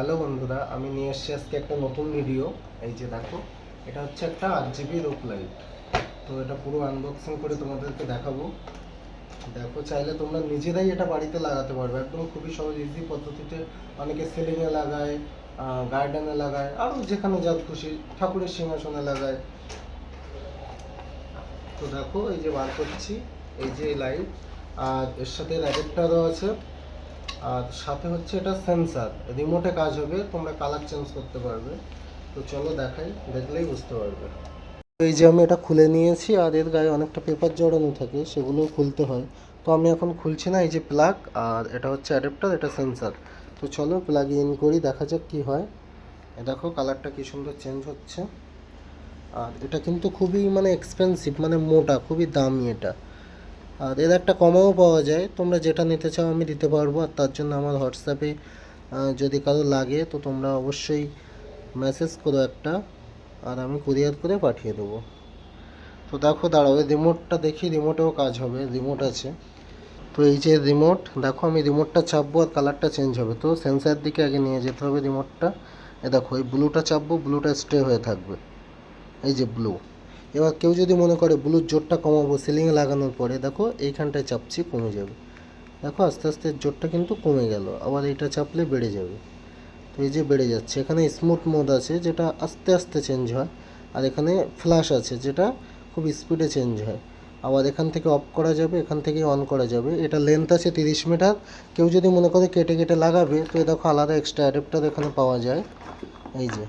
Hello বন্ধুরা, আমি নিয়ে এসেছি আজকে একটা নতুন ভিডিও। এই যে দেখো, এটা হচ্ছে একটা 8 GB রূপ লাইট। তো এটা পুরো আনবক্সিং করে তোমাদেরকে দেখাবো। দেখো, চাইলে তোমরা নিজেরাই এটা বাড়িতে লাগাতে পারবে, একদম খুবই সহজ ইজি পদ্ধতিতে। অনেকে সিলিংয়ে লাগায়, গার্ডেনে লাগায়, আরও যেখানে যার খুশি, ঠাকুরের সিংহাসনে লাগায়। তো দেখো, এই যে বার করছি, এই যে লাইট, আর এর সাথে অ্যাডাপ্টারও আছে। আর সাথে হচ্ছে এটা সেন্সার, রিমোটে কাজ হবে, তোমরা কালার চেঞ্জ করতে পারবে। তো চলো দেখাই, দেখলেই বুঝতে পারবে। এই যে আমি এটা খুলে নিয়েছি, আর এর গায়ে অনেকটা পেপার জড়ানো থাকে, সেগুলো খুলতে হয়। তো আমি এখন খুলছি না। এই যে প্লাগ, আর এটা হচ্ছে অ্যাডাপ্টার, এটা সেন্সার। তো চলো প্লাগ ইন করি, দেখা যাক কি হয়। দেখো কালারটা কি সুন্দর চেঞ্জ হচ্ছে। আর এটা কিন্তু খুবই এক্সপেন্সিভ, মোটা, খুবই দামি এটা। আর এর একটা কমাও পাওয়া যায়, তোমরা যেটা নিতে চাও আমি দিতে পারবো। আর তার জন্য আমার হোয়াটসঅ্যাপে যদি কারো লাগে তো তোমরা অবশ্যই মেসেজ করো একটা, আর আমি কুরিয়ার করে পাঠিয়ে দেবো। তো দেখো, দাঁড়াও, এই রিমোটটা দেখি, রিমোটেও কাজ হবে, রিমোট আছে। তো এই যে রিমোট, দেখো আমি রিমোটটা চাপবো আর কালারটা চেঞ্জ হবে। তো সেন্সার দিকে আগে নিয়ে যেতে হবে রিমোটটা। দেখো, এই ব্লুটা চাপবো, ব্লুটা স্টে হয়ে থাকবে, এই যে ব্লু। এবার কেউ যদি মনে করে ব্লুর জোরটা কমাবো সিলিংয়ে লাগানোর পরে, দেখো এইখানটায় চাপছি, কমে যাবে। দেখো আস্তে আস্তে জোরটা কিন্তু কমে গেল, আবার এটা চাপলে বেড়ে যাবে। তো এই যে বেড়ে যাচ্ছে। এখানে স্মুথ মোড আছে, যেটা আস্তে আস্তে চেঞ্জ হয়। আর এখানে ফ্ল্যাশ আছে, যেটা খুব স্পিডে চেঞ্জ হয়। আবার এখান থেকে অফ করা যাবে, এখান থেকে অন করা যাবে। এটা লেন্থ আছে 30 মিটার। কেউ যদি মনে করে কেটে কেটে লাগাবে, তো দেখো আলাদা এক্সট্রা অ্যাডাপ্টার এখানে পাওয়া যায়, এই যে।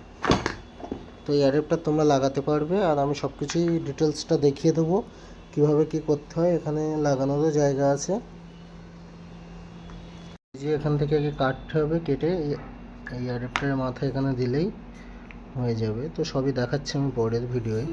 তো এই অ্যাডাপ্টার তোমরা লাগাতে পারবে, আর আমি সব কিছুই ডিটেলসটা দেখিয়ে দেবো কীভাবে কী করতে হয়। এখানে লাগানোরও জায়গা আছে। যে এখান থেকে আগে কাটতে হবে, কেটে এই অ্যাডাপ্টারের মাথা এখানে দিলেই হয়ে যাবে। তো সবই দেখাচ্ছি আমি পরের ভিডিওয়ে।